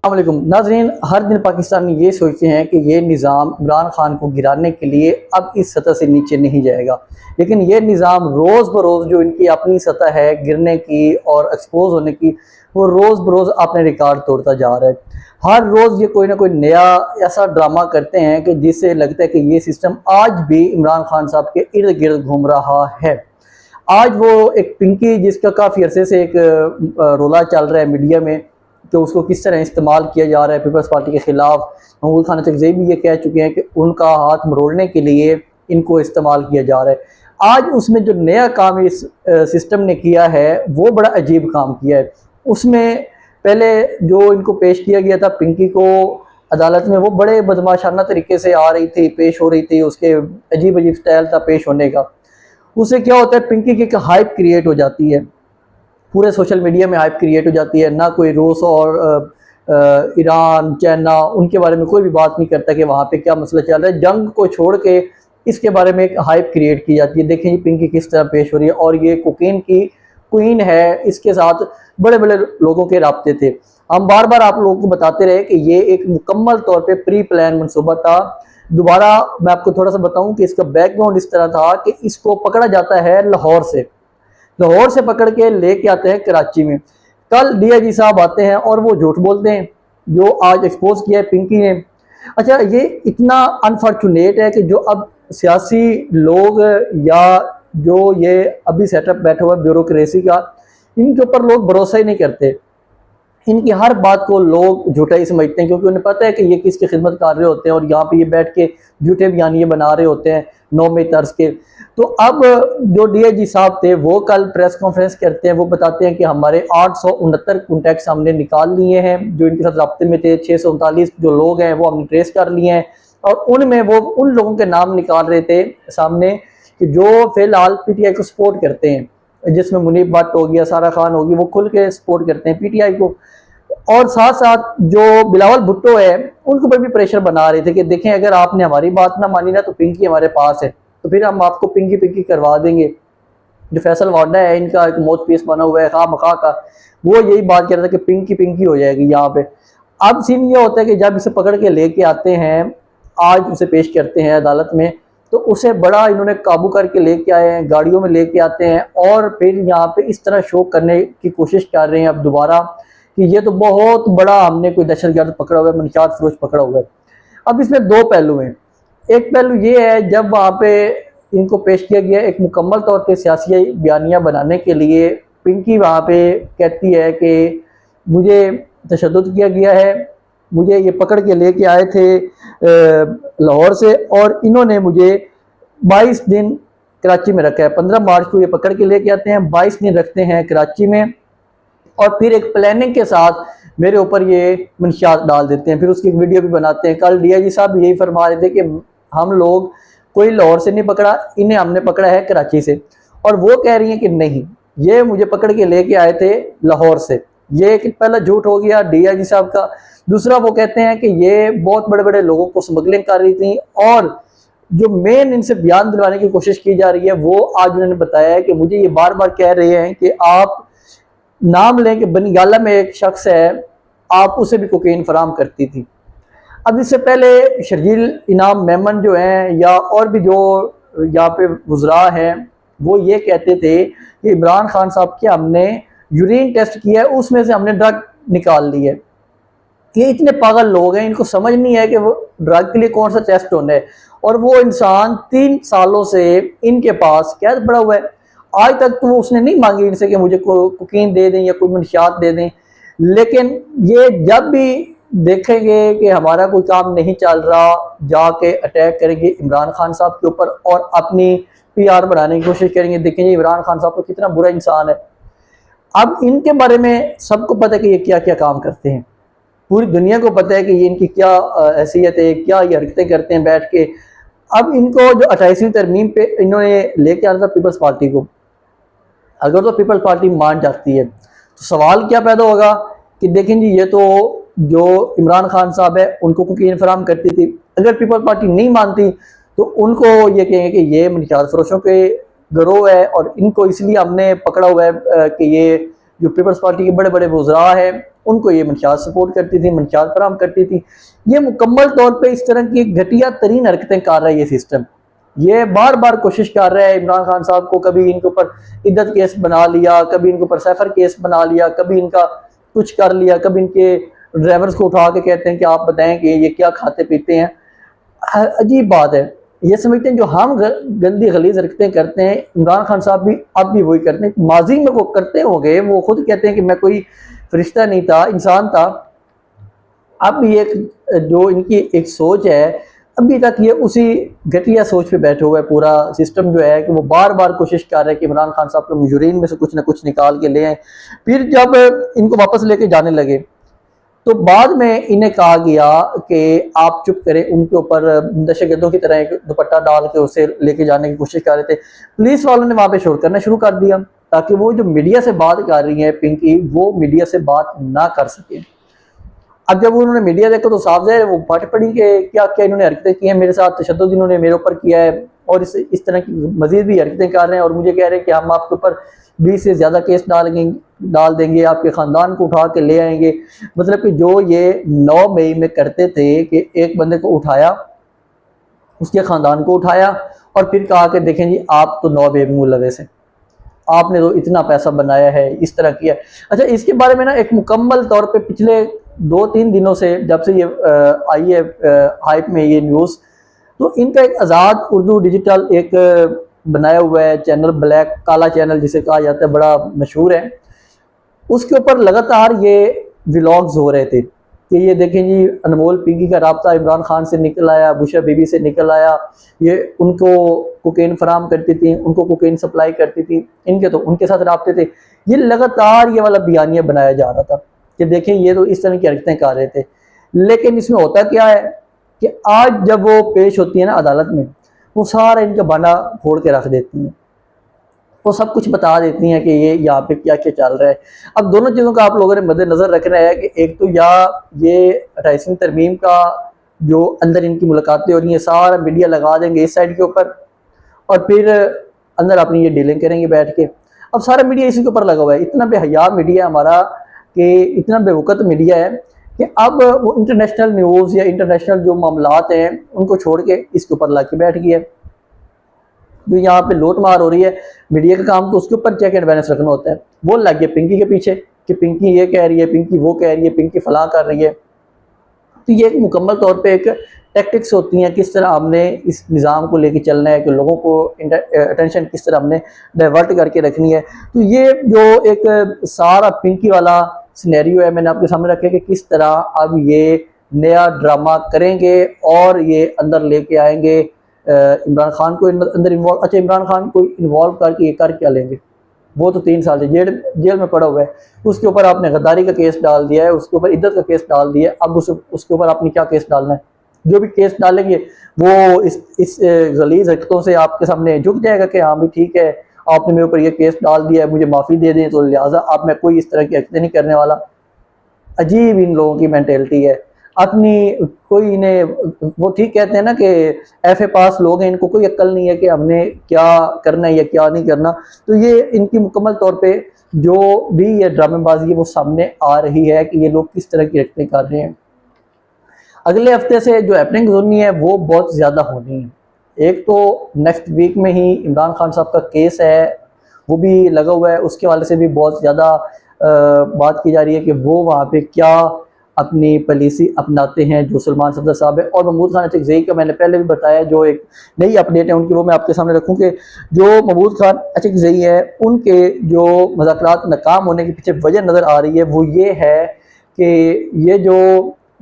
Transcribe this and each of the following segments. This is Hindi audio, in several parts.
अस्सलामुअलैकुम नाज़रीन, हर दिन पाकिस्तानी ये सोचते हैं कि ये निज़ाम इमरान खान को गिराने के लिए अब इस सतह से नीचे नहीं जाएगा, लेकिन ये निज़ाम रोज़ बरोज़ जो इनकी अपनी सतह है गिरने की और एक्सपोज होने की, वो रोज़ बरोज़ अपने रिकॉर्ड तोड़ता जा रहा है। हर रोज़ ये कोई ना कोई नया ऐसा ड्रामा करते हैं कि जिससे लगता है कि ये सिस्टम आज भी इमरान खान साहब के इर्द गिर्द घूम रहा है। आज वो एक पिंकी, जिसका काफ़ी अरसे से एक रोला चल रहा है मीडिया में कि उसको किस तरह इस्तेमाल किया जा रहा है पीपल्स पार्टी के ख़िलाफ़। महमूद खान तकज़ई भी ये कह चुके हैं कि उनका हाथ मरोड़ने के लिए इनको इस्तेमाल किया जा रहा है। आज उसमें जो नया काम इस सिस्टम ने किया है वो बड़ा अजीब काम किया है। उसमें पहले जो इनको पेश किया गया था पिंकी को अदालत में, वो बड़े बदमाशाना तरीके से आ रही थी, पेश हो रही थी, उसके अजीब अजीब स्टाइल था पेश होने का। उससे क्या होता है, पिंकी की एक हाइप क्रिएट हो जाती है, पूरे सोशल मीडिया में हाइप क्रिएट हो जाती है। ना कोई रूस और ईरान, चाइना, उनके बारे में कोई भी बात नहीं करता कि वहाँ पे क्या मसला चल रहा है। जंग को छोड़ के इसके बारे में एक हाइप क्रिएट की जाती है। देखें ये पिंकी किस तरह पेश हो रही है, और ये कोकीन की क्वीन है, इसके साथ बड़े बड़े लोगों के राब्ते थे। हम बार बार आप लोगों को बताते रहे कि ये एक मुकम्मल तौर पे प्री प्लान मनसूबा था। दोबारा मैं आपको थोड़ा सा बताऊं कि इसका बैकग्राउंड इस तरह था कि इसको पकड़ा जाता है लाहौर से पकड़ के लेके आते हैं कराची में। कल डीआईजी साहब आते हैं और वो झूठ बोलते हैं जो आज एक्सपोज किया है पिंकी ने। अच्छा, ये इतना अनफॉर्चुनेट है कि जो अब सियासी लोग या जो ये अभी सेटअप बैठा हुआ है ब्यूरोक्रेसी का, इनके ऊपर लोग भरोसा ही नहीं करते। इनकी हर बात को लोग झूठा ही समझते हैं, क्योंकि उन्हें पता है कि ये किसकी खिदमत कर रहे होते हैं और यहाँ पे ये बैठ के झूठे बयानिए बना रहे होते हैं नौमे तर्ज के। तो अब जो डीआईजी साहब थे वो कल प्रेस कॉन्फ्रेंस करते हैं, वो बताते हैं कि हमारे 869 कॉन्टैक्ट्स हमने निकाल लिए हैं जो इनके साथ रब्ते में थे। 639 जो लोग हैं वो हमने ट्रेस कर लिए हैं, और उनमें वो उन लोगों के नाम निकाल रहे थे सामने कि जो फिलहाल पीटीआई को सपोर्ट करते हैं, जिसमें मुनीब भट्ट हो गया, सारा खान होगी, वो खुल के सपोर्ट करते हैं पीटीआई को। और साथ साथ जो बिलावल भुट्टो है उनको पर भी प्रेशर बना रहे थे कि देखें अगर आपने हमारी बात ना मानी ना तो पिंकी हमारे पास है, तो फिर हम आपको पिंकी पिंकी करवा देंगे। जो फैसल वाडा है इनका एक मौत पीस बना हुआ है खा मखा का, वो यही बात कह रहा था कि पिंकी पिंकी हो जाएगी यहाँ पे। अब सीन ये होता है कि जब इसे पकड़ के लेके आते हैं, आज उसे पेश करते हैं अदालत में, तो उसे बड़ा इन्होंने काबू करके लेके आए हैं, गाड़ियों में लेके आते हैं, और फिर यहाँ पे इस तरह शो करने की कोशिश कर रहे हैं अब दोबारा कि ये तो बहुत बड़ा हमने कोई दहशतगर्द पकड़ा हुआ है, मनशात फरोश पकड़ा हुआ है। अब इसमें दो पहलू हैं। एक पहलू ये है, जब वहाँ पे इनको पेश किया गया एक मुकम्मल तौर पे सियासी बयानिया बनाने के लिए, पिंकी वहाँ पे कहती है कि मुझे तशद्दुद किया गया है, मुझे ये पकड़ के लेके आए थे लाहौर से, और इन्होंने मुझे 22 दिन कराची में रखा है। 15 मार्च को ये पकड़ के लेके आते हैं, 22 दिन रखते हैं कराची में, और फिर एक प्लानिंग के साथ मेरे ऊपर ये मंशियात डाल देते हैं, फिर उसकी एक वीडियो भी बनाते हैं। कल डीआईजी साहब यही फरमा रहे थे कि हम लोग कोई लाहौर से नहीं पकड़ा, इन्हें हमने पकड़ा है कराची से, और वो कह रही हैं कि नहीं, ये मुझे पकड़ के लेके आए थे लाहौर से। ये एक पहला झूठ हो गया डीआईजी साहब का। दूसरा, वो कहते हैं कि ये बहुत बड़े बड़े लोगों को स्मगलिंग कर रही थी, और जो मेन इनसे बयान दिलवाने की कोशिश की जा रही है वो आज उन्होंने बताया है कि मुझे ये बार बार कह रहे हैं कि आप नाम लें कि बनीगाला में एक शख्स है, आप उसे भी कोकीन फराम करती थी। अब इससे पहले शर्जील इनाम मेमन जो हैं, या और भी जो यहाँ पे वुज़रा हैं, वो ये कहते थे कि इमरान खान साहब के हमने यूरिन टेस्ट किया है, उसमें से हमने ड्रग निकाल ली है। ये इतने पागल लोग हैं, इनको समझ नहीं है कि वो ड्रग के लिए कौन सा टेस्ट होना है, और वो इंसान 3 सालों से इनके पास कैद पड़ा हुआ है। आज तक तो उसने नहीं मांगी इनसे कि मुझे कोकीन दे दें या कोई मंशियात दे दें, लेकिन ये जब भी देखेंगे कि हमारा कोई काम नहीं चल रहा, जाके अटैक करेंगे इमरान खान साहब के ऊपर और अपनी पीआर बढ़ाने की कोशिश करेंगे। देखेंगे इमरान खान साहब तो कितना बुरा इंसान है। अब इनके बारे में सबको पता है कि ये क्या क्या काम करते हैं, पूरी दुनिया को पता है कि ये इनकी क्या हैसियत है, क्या ये हरकतें करते हैं बैठ के। अब इनको जो 28वीं तरमीम पे इन्होंने लेके आना था पीपल्स पार्टी को, अगर तो पीपल्स पार्टी मान जाती है तो सवाल क्या पैदा होगा कि देखें जी, ये तो जो इमरान खान साहब है उनको कोकीन फराम करती थी। अगर पीपल्स पार्टी नहीं मानती तो उनको ये कहेंगे कि ये मनशियात फरोशों के गिरोह है और इनको इसलिए हमने पकड़ा हुआ है कि ये जो पीपल्स पार्टी के बड़े बड़े वुज़रा हैं उनको ये मंशियात सपोर्ट करती थी, मंशियात फराहम करती थी। ये मुकम्मल तौर पे इस तरह की घटिया तरीन हरकतें कर रहा है ये सिस्टम। ये बार बार कोशिश कर रहा है इमरान खान साहब को, कभी इनके ऊपर इद्दत केस बना लिया, कभी इनके ऊपर सैफर केस बना लिया, कभी इनका कुछ कर लिया, कभी इनके ड्राइवर्स को उठा के कहते हैं कि आप बताएं कि ये क्या खाते पीते हैं। अजीब बात है। ये समझते हैं जो हम गंदी गलीज हरकतें करते हैं, इमरान खान साहब भी अब भी वही करते हैं। माजी में वो करते होंगे, वो खुद कहते हैं कि मैं कोई फरिश्ता नहीं था, इंसान था। अब ये जो इनकी एक सोच है, अभी तक ये उसी घटिया सोच पे बैठे हुए है। पूरा सिस्टम जो है कि वो बार बार कोशिश कर रहे हैं कि इमरान खान साहब के मुजरिम में से कुछ ना कुछ निकाल के ले आए। फिर जब इनको वापस लेके जाने लगे तो बाद में इन्हें कहा गया कि आप चुप करें। उनके ऊपर दहशतगर्दों की तरह एक दुपट्टा डाल के उसे लेके जाने की कोशिश कर रहे थे। पुलिस वालों ने वहां पे शोर करना शुरू कर दिया ताकि वो जो मीडिया से बात कर रही है पिंकी, वो मीडिया से बात ना कर सके। अब जब उन्होंने मीडिया देखा तो साफ है वो फट पड़ी कि क्या क्या इन्होंने हरकतें की हैं मेरे साथ, तशद्दुद इन्होंने मेरे ऊपर किया है और इस तरह की मजीद भी हरकतें कर रहे हैं। और मुझे कह रहे हैं कि हम आपके ऊपर 20 से ज़्यादा केस डाल देंगे, आपके ख़ानदान को उठा के ले आएंगे। मतलब कि जो ये 9 मई में करते थे कि एक बंदे को उठाया, उसके ख़ानदान को उठाया और फिर कहा कि देखें जी आप तो 9 मई में मुलविस हैं, आपने तो इतना पैसा बनाया है, इस तरह किया। अच्छा, इसके बारे में ना एक मुकम्मल तौर पे पिछले 2-3 दिनों से जब से ये आई है हाइप में ये न्यूज़, तो इनका एक आज़ाद उर्दू डिजिटल एक बनाया हुआ है चैनल, ब्लैक काला चैनल जिसे कहा जाता है, बड़ा मशहूर है। उसके ऊपर लगातार ये व्लॉग्स हो रहे थे कि ये देखें जी अनमोल पिंकी का राब्ता इमरान खान से निकल आया, बुशरा बीबी से निकल आया, ये उनको कोकेन फराम करती थी, उनको कोकेन सप्लाई करती थी, इनके तो उनके साथ राब्ते थे। ये लगातार ये वाला बयानिया बनाया जा रहा था कि देखें ये तो इस तरह की हरकतें कर रहे थे। लेकिन इसमें होता क्या है कि आज जब वो पेश होती है ना अदालत में, वो सारा इनका बना फोड़ के रख देती हैं, वो सब कुछ बता देती हैं कि ये यहाँ पे क्या क्या चल रहा है। अब दोनों चीज़ों का आप लोगों ने मद्देनजर रखना है कि एक तो या ये 28वीं तरमीम का जो अंदर इनकी मुलाकातें हो रही हैं सारा मीडिया लगा देंगे इस साइड के ऊपर और फिर अंदर अपनी ये डीलिंग करेंगे बैठ के। अब सारा मीडिया इसी के ऊपर लगा हुआ है। इतना बेहया मीडिया हमारा कि इतना बेवकत मीडिया है कि अब वो इंटरनेशनल न्यूज़ या इंटरनेशनल जो मामलात हैं उनको छोड़ के इसके ऊपर ला के बैठ गया। जो यहाँ पे लूट मार हो रही है, मीडिया का काम तो उसके ऊपर चेक एंड बैलेंस रखना होता है। वो लग गया पिंकी के पीछे कि पिंकी ये कह रही है, पिंकी वो कह रही है, पिंकी फलां कर रही है। तो ये एक मुकम्मल तौर पे एक टैक्टिक्स होती हैं किस तरह हमने इस निज़ाम को लेके चलना है, कि लोगों को अटेंशन किस तरह हमने डाइवर्ट करके रखनी है। तो ये जो एक सारा पिंकी वाला सिनेरियो है मैंने आपके सामने रखा कि किस तरह अब ये नया ड्रामा करेंगे और ये अंदर लेके आएंगे इमरान खान को अंदर इन्वॉल्व। अच्छा, इमरान खान को इन्वॉल्व करके ये कर क्या लेंगे? वो तो 3 साल से जेल में पड़ा हुआ है। उसके ऊपर आपने गद्दारी का केस डाल दिया है, उसके ऊपर इद्दत का केस डाल दिया है। अब उसके ऊपर आपने क्या केस डालना है? जो भी केस डालेंगे वो इस गलीज हरकतों से आपके सामने झुक जाएगा कि हाँ भाई ठीक है, आपने मेरे ऊपर ये केस डाल दिया है, मुझे माफ़ी दे दें, तो लिहाजा अब मैं कोई इस तरह की हरकतें नहीं करने वाला। अजीब इन लोगों की मेंटेलिटी है। अपनी कोई इन्हें वो ठीक कहते हैं ना कि FA पास लोग हैं, इनको कोई अक्ल नहीं है कि हमने क्या करना है या क्या नहीं करना। तो ये इनकी मुकम्मल तौर पे जो भी ये ड्रामेबाजी है वो सामने आ रही है कि ये लोग किस तरह की हरकतें कर रहे हैं। अगले हफ्ते से जो हैपनिंग होनी है वो बहुत ज़्यादा होनी है। एक तो नेक्स्ट वीक में ही इमरान खान साहब का केस है, वो भी लगा हुआ है, उसके वाले से भी बहुत ज़्यादा बात की जा रही है कि वो वहाँ पे क्या अपनी पॉलिसी अपनाते हैं जो सलमान सफदर साहब है। और महमूद खान अचकज़ई का मैंने पहले भी बताया, जो एक नई अपडेट है उनकी वो मैं आपके सामने रखूँ कि जो महमूद खान अचकज़ई है उनके जो मुज़ाकरात नाकाम होने के पीछे वजह नज़र आ रही है वो ये है कि ये जो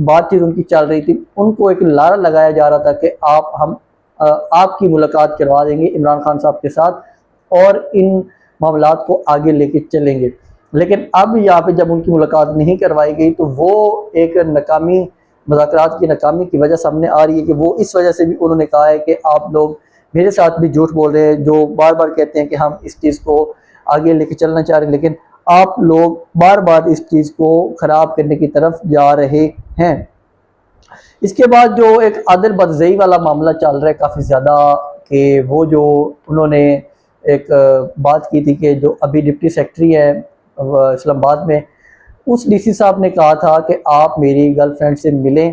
बातचीत उनकी चल रही थी उनको एक लारा लगाया जा रहा था कि हम आपकी मुलाकात करवा देंगे इमरान खान साहब के साथ और इन मामलात को आगे लेके चलेंगे। लेकिन अब यहाँ पे जब उनकी मुलाकात नहीं करवाई गई तो वो एक नाकामी, मुज़ाकरात की नाकामी की वजह सामने आ रही है कि वो इस वजह से भी उन्होंने कहा है कि आप लोग मेरे साथ भी झूठ बोल रहे हैं, जो बार बार कहते हैं कि हम इस चीज़ को आगे लेके चलना चाह रहे हैं, लेकिन आप लोग बार बार इस चीज़ को ख़राब करने की तरफ जा रहे हैं। इसके बाद जो एक आदिल बदज़ई वाला मामला चल रहा है काफ़ी ज़्यादा, कि वो जो उन्होंने एक बात की थी कि जो अभी डिप्टी सेक्रेटरी है इस्लामाबाद में, उस डीसी साहब ने कहा था कि आप मेरी गर्लफ्रेंड से मिलें,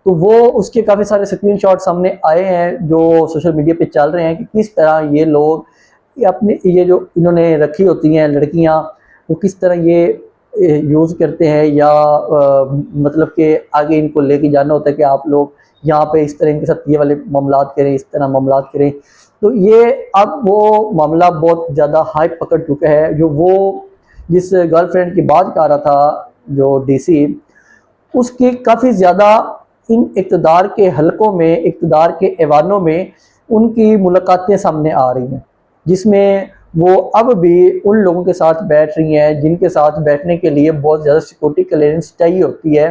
तो वो उसके काफ़ी सारे स्क्रीनशॉट सामने आए हैं जो सोशल मीडिया पे चल रहे हैं कि किस तरह ये लोग अपने ये जो इन्होंने रखी होती हैं लड़कियां, वो किस तरह ये यूज़ करते हैं या मतलब कि आगे इनको लेके जाना होता है कि आप लोग यहाँ पे इस तरह इनके साथ ये वाले मामलात करें, इस तरह मामलात करें। तो ये अब वो मामला बहुत ज़्यादा हाइप पकड़ चुका है। जो वो जिस गर्लफ्रेंड की बात कर रहा था जो डीसी, उसकी काफ़ी ज़्यादा इन इक़्तिदार के हलकों में, इक़्तिदार के ऐवानों में उनकी मुलाकातें सामने आ रही हैं, जिसमें वो अब भी उन लोगों के साथ बैठ रही हैं जिनके साथ बैठने के लिए बहुत ज़्यादा सिक्योरिटी क्लियरेंस चाहिए होती है,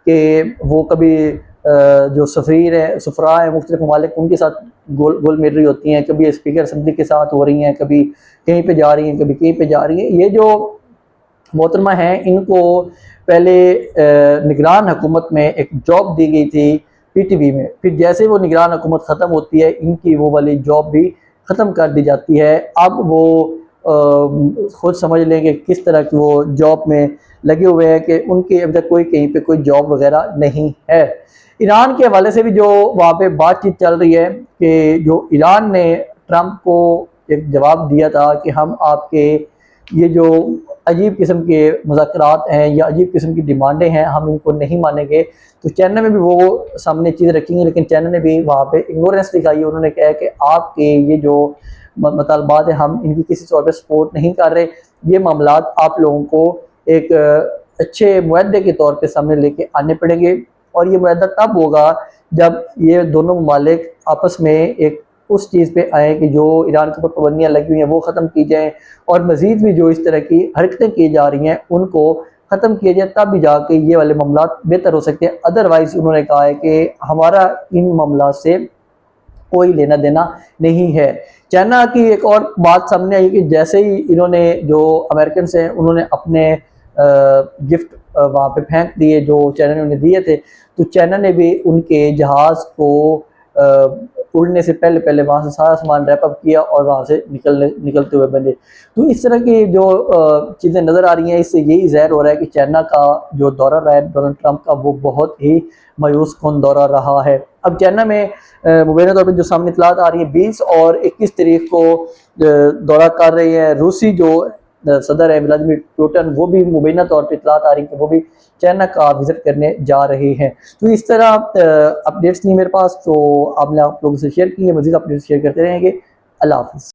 कि वो कभी जो सफ़रा है मुख्तलिफ ममालिक, उनके साथ गोल मिल रही होती हैं, कभी स्पीकर असम्बली के साथ हो रही हैं, कभी कहीं पे जा रही हैं, कभी कहीं पे जा रही हैं। ये जो मोहतरमा हैं, इनको पहले निगरान हुकूमत में एक जॉब दी गई थी पीटीवी में, फिर जैसे वो निगरान हुकूमत ख़त्म होती है, इनकी वो वाली जॉब भी ख़त्म कर दी जाती है। अब वो खुद समझ लेंगे किस तरह की वो जॉब में लगे हुए हैं कि उनकी अभी तक कोई कहीं पे कोई जॉब वगैरह नहीं है। ईरान के हवाले से भी जो वहाँ पे बातचीत चल रही है कि जो ईरान ने ट्रंप को एक जवाब दिया था कि हम आपके ये जो अजीब किस्म के मुज़ाकरात हैं या अजीब किस्म की डिमांडें हैं, हम इनको नहीं मानेंगे। तो चाइना में भी वो सामने चीज़ रखेंगे, लेकिन चाइना ने भी वहाँ पे इग्नोरेंस दिखाई। उन्होंने कहा कि आपके ये जो मतलबात है, हम इनकी किसी तौर पर सपोर्ट नहीं कर रहे। ये मामलात आप लोगों को एक अच्छे मुआहदे के तौर पर सामने लेके आने पड़ेंगे, और ये मुआहदा तब होगा जब ये दोनों ममालिक आपस में एक उस चीज़ पे आए कि जो ईरान के ऊपर पाबंदियाँ लगी हुई हैं वो ख़त्म की जाएँ, और मज़ीद भी जो इस तरह की हरकतें की जा रही हैं उनको ख़त्म किया जाए, तब भी जाके ये वाले मामलात बेहतर हो सकते हैं। अदरवाइज़ उन्होंने कहा है कि हमारा इन मामलात से कोई लेना देना नहीं है। चाइना की एक और बात सामने आई कि जैसे ही इन्होंने जो अमेरिकन हैं उन्होंने अपने गिफ्ट वहाँ पे फेंक दिए जो चाइना ने उन्हें दिए थे, तो चाइना ने भी उनके जहाज़ को उड़ने से पहले पहले वहाँ से सारा सामान रैप अप किया और वहाँ से निकलते हुए बने। तो इस तरह की जो चीज़ें नज़र आ रही हैं, इससे यही ज़ाहिर हो रहा है कि चाइना का जो दौरा रहा है डोनाल्ड ट्रंप का, वो बहुत ही मायूस कुन दौरा रहा है। अब चाइना में मुबैना तौर पर जो सामने इतलात आ रही है, 20 और 21 तारीख को दौरा कर रहे हैं रूसी जो सदर है व्लादिमीर पुतिन, वो भी मुबैना तौर पर इतलात आ रही है कि वो भी चाइना का विजिट करने जा रहे हैं। तो इस तरह अपडेट्स नहीं मेरे पास, तो आपने आप लोगों से शेयर की है, मज़ीद अपडेट्स शेयर करते रहेंगे। अल्लाह हाफ़िज़।